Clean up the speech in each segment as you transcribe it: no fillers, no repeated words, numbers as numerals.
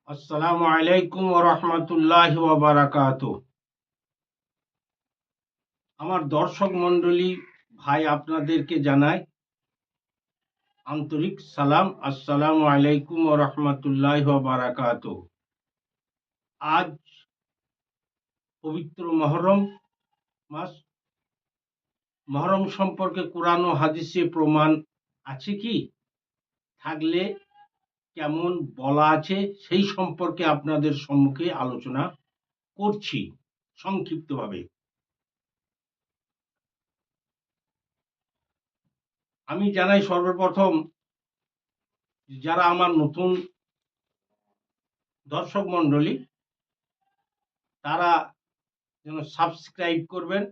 আসসালামু আলাইকুম ওয়া রাহমাতুল্লাহি ওয়া বারাকাতুহু। আমার দর্শক মণ্ডলী ভাই আপনাদেরকে জানাই আন্তরিক সালাম। আসসালামু আলাইকুম ওয়া রাহমাতুল্লাহি ওয়া বারাকাতুহু। আজ পবিত্র মুহররম মাস। মুহররম সম্পর্কে কুরআন ও হাদিসে প্রমাণ আছে কি? থাকলে কেমন বলা আছে সেই সম্পর্কে আপনাদের সম্মুখে আলোচনা করছি সংক্ষিপ্তভাবে। আমি জানাই সর্বপ্রথম যারা আমার নতুন দর্শক মণ্ডলী তারা যেন সাবস্ক্রাইব করবেন,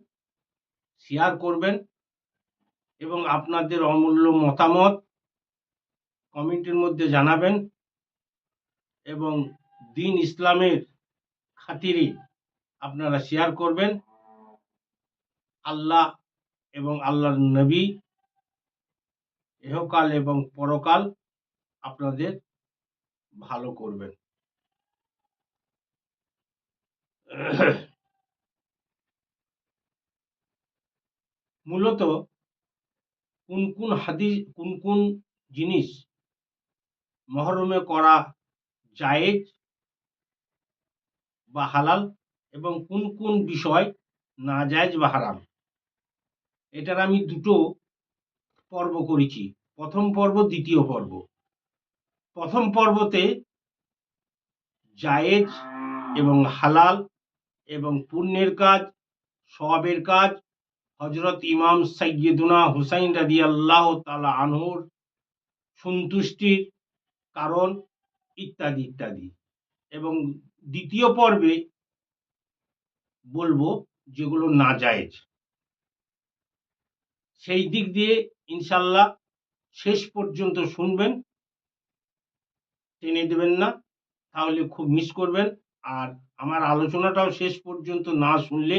শেয়ার করবেন এবং আপনাদের অমূল্য মতামত কমেন্টের মধ্যে জানাবেন এবং দ্বীন ইসলামের খাতিরে আপনারা শেয়ার করবেন। আল্লাহ এবং আল্লাহর নবী ইহকাল এবং পরকাল আপনাদের ভালো করবেন। মূলত কোন কোন জিনিস মুহররমে করা জায়েজ বা হালাল এবং কোন কোন বিষয় নাজায়েজ বা হারাম, এটার আমি দুটো পর্ব করেছি, প্রথম পর্ব দ্বিতীয় পর্ব। প্রথম পর্বতে জায়েজ এবং হালাল এবং পুণ্যের কাজ, সওয়াবের কাজ, হযরত ইমাম সাইয়্যিদুনা হুসাইন রাদিয়াল্লাহু তাআলা আনহুর সন্তুষ্টির কারণ ইত্যাদি ইত্যাদি। এবং দ্বিতীয় পর্বে বলবো যেগুলো নাজায়েজ। সেই দিক দিয়ে ইনশাআল্লাহ শেষ পর্যন্ত শুনবেন, টেনে দেবেন না, তাহলে খুব মিস করবেন। আর আমার আলোচনাটাও শেষ পর্যন্ত না শুনলে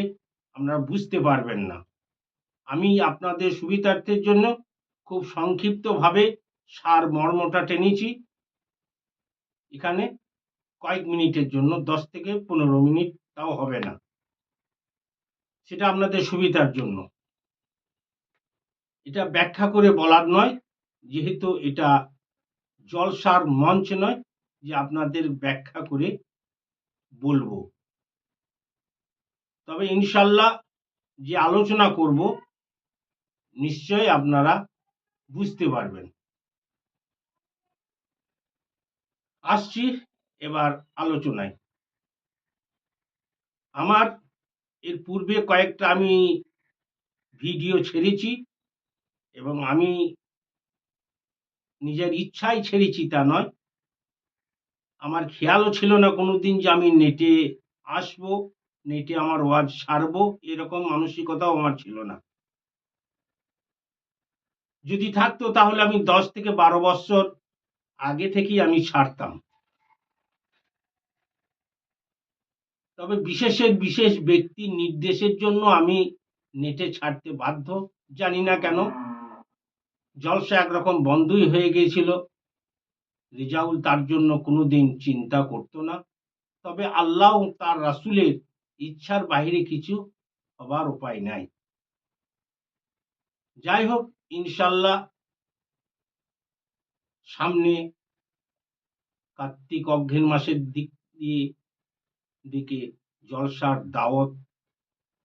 আপনারা বুঝতে পারবেন না। আমি আপনাদের সুবিধার্থের জন্য খুব সংক্ষিপ্তভাবে সারমর্মটা টেনেছি এখানে, কয়েক মিনিটের জন্য, 10 থেকে 15 মিনিট, তাও হবে না, সেটা আপনাদের সুবিধার জন্য। এটা ব্যাখ্যা করে বলার নয়, যেহেতু এটা জলসার মঞ্চ নয় যে আপনাদের ব্যাখ্যা করে বলবো। তবে ইনশাল্লাহ যে আলোচনা করব নিশ্চয় আপনারা বুঝতে পারবেন। আসছি এবার আলোচনায়। আমার এর পূর্বে কয়েকটা আমি ভিডিও ছেড়েছি এবং আমি নিজের ইচ্ছায় ছেড়েছি তা নয়, আমার খেয়ালও ছিল না কোনোদিন যে আমি নেটে আসবো, নেটে আমার ওয়াজ ছাড়বো, এরকম মানসিকতাও আমার ছিল না। যদি থাকতো তাহলে আমি 10 থেকে 12 বছর আগে থেকেই আমি ছাড়তাম। তবে বিশেষ ব্যক্তির নির্দেশের জন্য আমি নেটে ছাড়তে বাধ্য। জানি না কেন, জলসা একরকম বন্ধই হয়ে গিয়েছিল। রেজাউল তার জন্য কোনোদিন চিন্তা করতো না। তবে আল্লাহ তার রাসূলের ইচ্ছার বাইরে কিছু হবার উপায় নাই। যাই হোক, ইনশাল্লাহ সামনে কার্তিক অগ্রহায়ণ মাসের দিকে জলসার দাওয়াত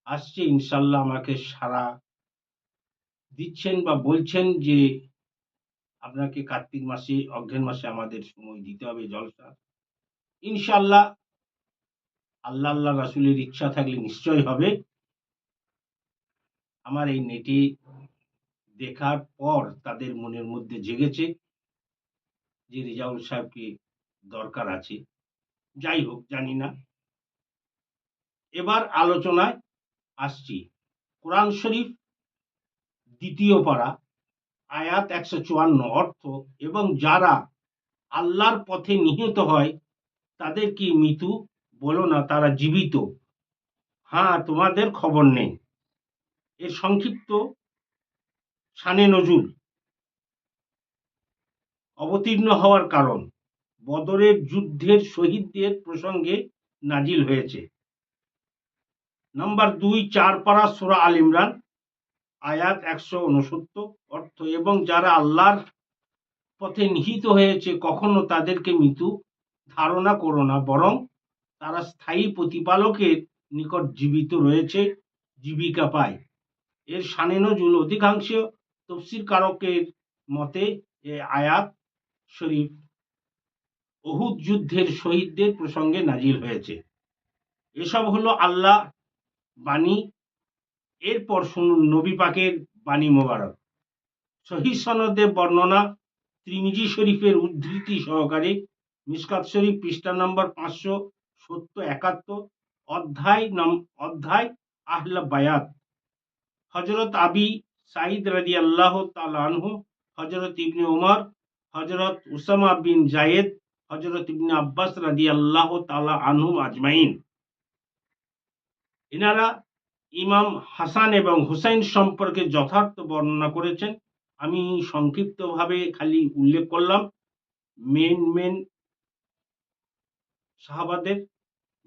আসছে। ইনশাল্লাহ আমাকে সাড়া দিচ্ছেন বা বলছেন যে আপনাকে কার্তিক মাসে, অগ্রহায়ণ মাসে আমাদের সময় দিতে হবে জলসা। ইনশাল্লাহ আল্লাহ রাসূলের ইচ্ছা থাকলে নিশ্চয় হবে। আমার এই নেটে দেখার পর তাদের মনের মধ্যে জেগেছে যে রেজাউল সাহেবকে দরকার আছে। যাই হোক, জানি না। এবার আলোচনায় আসছি। কোরআন শরীফ দ্বিতীয় পারা আয়াত 154, অর্থ, এবং যারা আল্লাহর পথে নিহত হয় তাদের কি মৃত্যু বলো না, তারা জীবিত, হ্যাঁ তোমাদের খবর নেই। এর সংক্ষিপ্ত শানে নজুল, অবতীর্ণ হওয়ার কারণ, বদরের যুদ্ধের শহীদদের প্রসঙ্গে নাজিল হয়েছে। নাম্বার 2, 4 পারা সূরা আল ইমরান, আয়াত 169। অর্থ: এবং যারা আল্লাহর পথে নিহিত হয়েছে কখনো তাদেরকে মৃত্যু ধারণা করো না, বরং তারা স্থায়ী প্রতিপালকের নিকট জীবিত রয়েছে, জীবিকা পায়। এর শানে নজুল: অধিকাংশ তফসিরকারকের মতে এই আয়াত শরীফ উহুদ যুদ্ধের শহীদদের প্রসঙ্গে নাজিল হয়েছে। এসব হলো আল্লাহ বাণী। এরপর শুনুন নবী পাকের বাণী মোবারক। সহিহ সনদে বর্ণনা, তিরমিজি শরীফের উদ্ধৃতি সহকারে, মিশকাত শরীফ পৃষ্ঠা নম্বর 571, অধ্যায় আহলে বায়াত। হযরত আবি সাঈদ রাদিয়াল্লাহু তাআলা আনহু, হযরত ইবনে উমর, হযরত উসামা বিন যায়েদ, হযরত ইবনে আব্বাস রাদিয়াল্লাহু তাআলা আনহুম আজমাইন, এনারা ইমাম হাসান এবং হুসাইন সম্পর্কে যথার্থ বর্ণনা করেছেন। আমি সংক্ষিপ্তভাবে খালি উল্লেখ করলাম মেন সাহাবাদের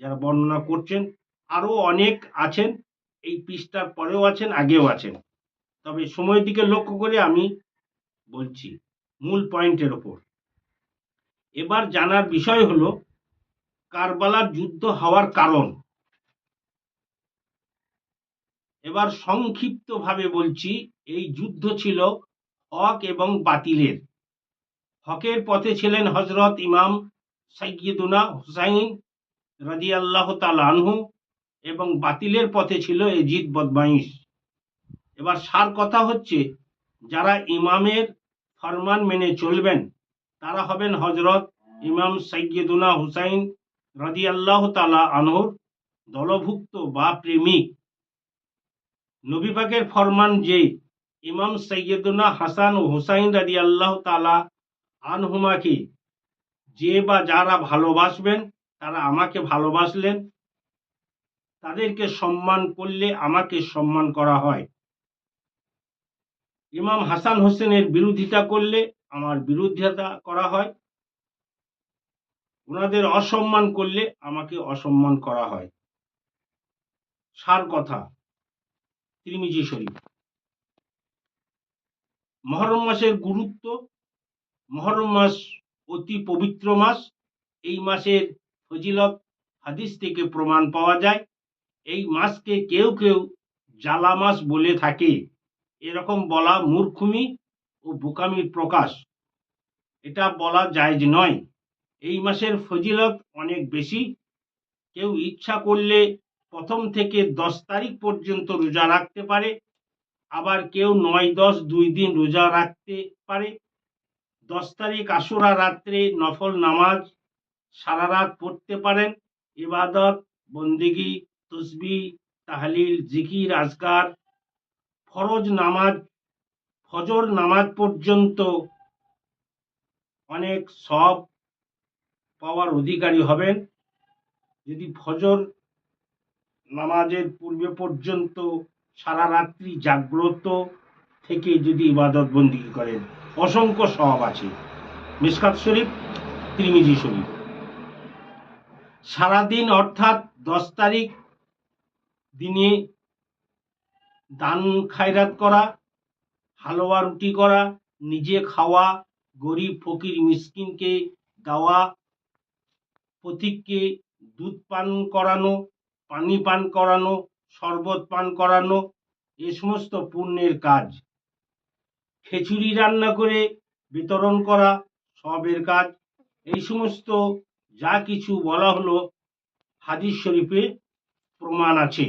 যারা বর্ণনা করছেন। আরো অনেক আছেন, এই পৃষ্ঠার পরেও আছেন, আগেও আছেন। তবে সময়ের দিকে লক্ষ্য করে আমি বলছি মূল পয়েন্টের ওপর। এবার জানার বিষয় হলো কারবালার যুদ্ধ হওয়ার কারণ। এবার সংক্ষিপ্তভাবে বলছি, এই যুদ্ধ ছিল হক এবং বাতিলের। হকের পথে ছিলেন হযরত ইমাম সাইয়্যিদুনা হুসাইন রাদিয়াল্লাহু তাআলা আনহু, এবং বাতিলের পথে ছিল এজিদ বদমাইশ। এবার সার কথা হচ্ছে, যারা ইমামের ফরমান মেনে চলবেন তারা হবেন হযরত ইমাম সাইয়্যিদুনা হুসাইন রাদিয়াল্লাহু তাআলা আনহুর দলভুক্ত বা প্রেমিক। নবী পাকের ফরমান যে ইমাম সাইয়্যিদুনা হাসান ও হুসাইন রাদিয়াল্লাহু তাআলা আনহুমাকে যে বা যারা ভালোবাসবেন তারা আমাকে ভালোবাসলেন, তাদেরকে সম্মান করলে আমাকে সম্মান করা হয়। ইমাম হাসান হোসেনের বিরোধিতা করলে আমার বিরোধিতা করা হয়, ওনাদের অসম্মান করলে আমাকে অসম্মান করা হয়। সার কথা তিরমিজি শরীফ। মুহররম মাসের গুরুত্ব। মুহররম মাস অতি পবিত্র মাস। এই মাসের ফজিলত হাদিস থেকে প্রমাণ পাওয়া যায়। এই মাসকে কেউ কেউ জ্বালা মাস বলে থাকে। এরকম বলা মূর্খমি ও বোকামির প্রকাশ। এটা বলা জায়েজ নয়। এই মাসের ফজিলত অনেক বেশি। কেউ ইচ্ছা করলে প্রথম থেকে 10 তারিখ পর্যন্ত রোজা রাখতে পারে, আবার কেউ 9, 10 2 দিন রোজা রাখতে পারে। 10 তারিখ আশুরা রাত্রে নফল নামাজ সারা রাত পড়তে পারেন। ইবাদত, বন্দেগী, তসবিহ, তাহলিল, জিকির, আজকার, ফজর নামাজ পর্যন্ত অনেক সওয়াব পাওয়ার অধিকারী হবেন। যদি ফজর নামাজের পূর্বে পর্যন্ত সারা রাত্রি জাগ্রত থেকে যদি ইবাদত বন্দেগী করেন, অসংখ্য সওয়াব আছে। মিশকাত শরীফ, তিরমিজি শরীফ। সারাদিন অর্থাৎ 10 তারিখ দিনে দান খায়রাত করা, হালুয়া রুটি করা, নিজে খাওয়া, গরিব ফকির মিসকিনকে দেওয়া, পথিককে দুধ পান করানো, পানি পান করানো, শরবত পান করানো, এ সমস্ত পুণ্যের কাজ। খিচুড়ি রান্না করে বিতরণ করা সবের কাজ। এই সমস্ত যা কিছু বলা হলো হাদিস শরীফে প্রমাণ আছে।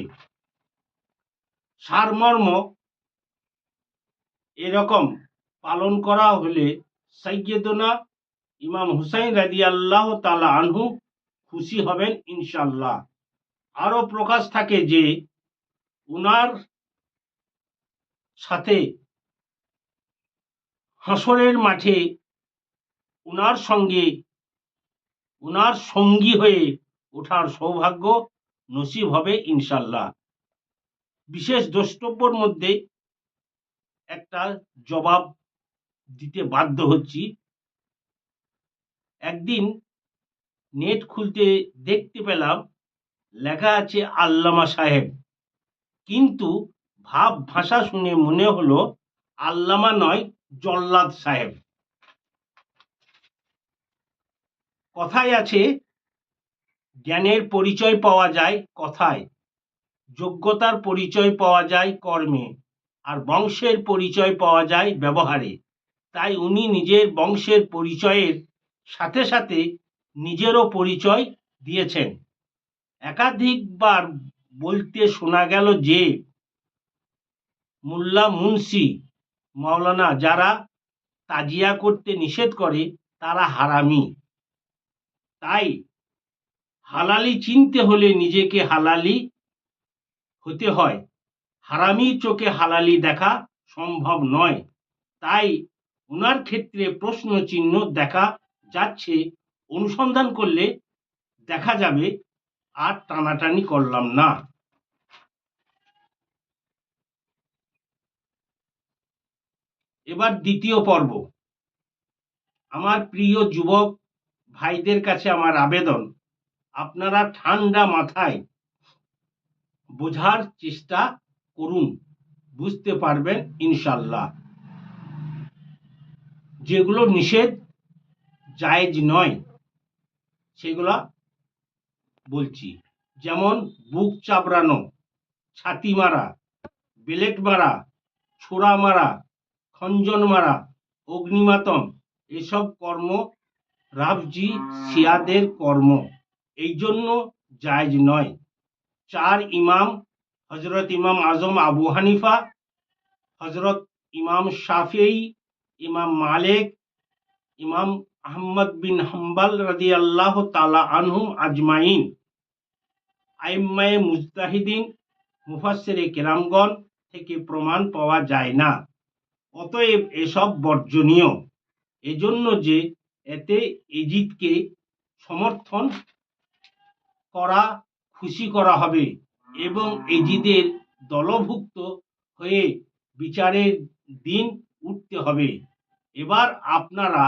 সারমর্ম এরকম পালন করা হলে সাইয়্যিদুনা ইমাম হুসাইন রাদিয়াল্লাহু তাআলা আনহু খুশি হবেন ইনশাআল্লাহ। আরো প্রকাশ থাকে যে উনার সাথে হাসরের মাঠে উনার সঙ্গী হয়ে ওঠার সৌভাগ্য নসিব হবে ইনশাআল্লাহ। বিশেষ দ্রষ্টব্যর মধ্যে একটা জবাব দিতে বাধ্য হচ্ছি। একদিন নেট খুলতে দেখতে পেলাম লেখা আছে আল্লামা সাহেব, কিন্তু ভাব ভাষা শুনে মনে হলো আল্লামা নয়, জল্লাদ সাহেব। কথায় আছে, জ্ঞানের পরিচয় পাওয়া যায় কথায়, যোগ্যতার পরিচয় পাওয়া যায় কর্মে, আর বংশের পরিচয় পাওয়া যায় ব্যবহারে। তাই উনি নিজের বংশের পরিচয়ের সাথে সাথে নিজেরও পরিচয় দিয়েছেন। একাধিকবার বলতে শোনা গেল যে মোল্লা মুন্সি মাওলানা যারা তাজিয়া করতে নিষেধ করে তারা হারামি। তাই হালালি চিনতে হলে নিজেকে হালালি হতে হয়, হারামির চোখে হালালি দেখা সম্ভব নয়। তাই ওনার ক্ষেত্রে প্রশ্ন চিহ্ন দেখা যাচ্ছে, অনুসন্ধান করলে দেখা যাবে। আর টানাটানি করলাম না। এবার দ্বিতীয় পর্ব। আমার প্রিয় যুবক ভাইদের কাছে আমার আবেদন, আপনারা ঠান্ডা মাথায় বোঝার চেষ্টা করুন, বুঝতে পারবেন ইনশাল্লাহ। যেগুলো নিষেধ জায়েজ নয় সেগুলা বলছি, যেমন বুক চাবড়ানো, ছাতি মারা, বেলেট মারা, ছোড়া মারা, খঞ্জন মারা, অগ্নিমাতম, এসব কর্ম রাফজি শিয়াদের কর্ম, এই জন্য জায়েজ নয়। চার ইমাম হজরত ইমাম আজম আবু হানিফা, হজরত ইমাম শাফিঈ, ইমাম মালিক, ইমাম আহমদ বিন হাম্বল রাদিয়াল্লাহু তাআলা আনহুম আজমাইন, আইম্মায়ে মুজতাহিদিন, মুফাসসিরে কেরামগণ থেকে প্রমাণ পাওয়া যায় না। অতএব এসব বর্জনীয়। এজন্য যে এতে এজিদকে সমর্থন করা, খুশি করা হবে এবং এজিদের দলভুক্ত হয়ে বিচারের দিন উঠতে হবে। এবার আপনারা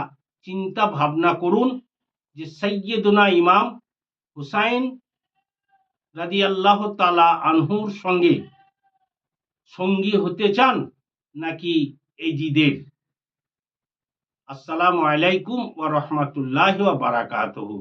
চিন্তা ভাবনা করুন যে সাইয়্যিদুনা ইমাম হুসাইন রাদিয়াল্লাহু তাআলা আনহুর সঙ্গী হতে চান নাকি এজিদের? আসসালামু আলাইকুম ওয়া রাহমাতুল্লাহি ওয়া বারাকাতুহু।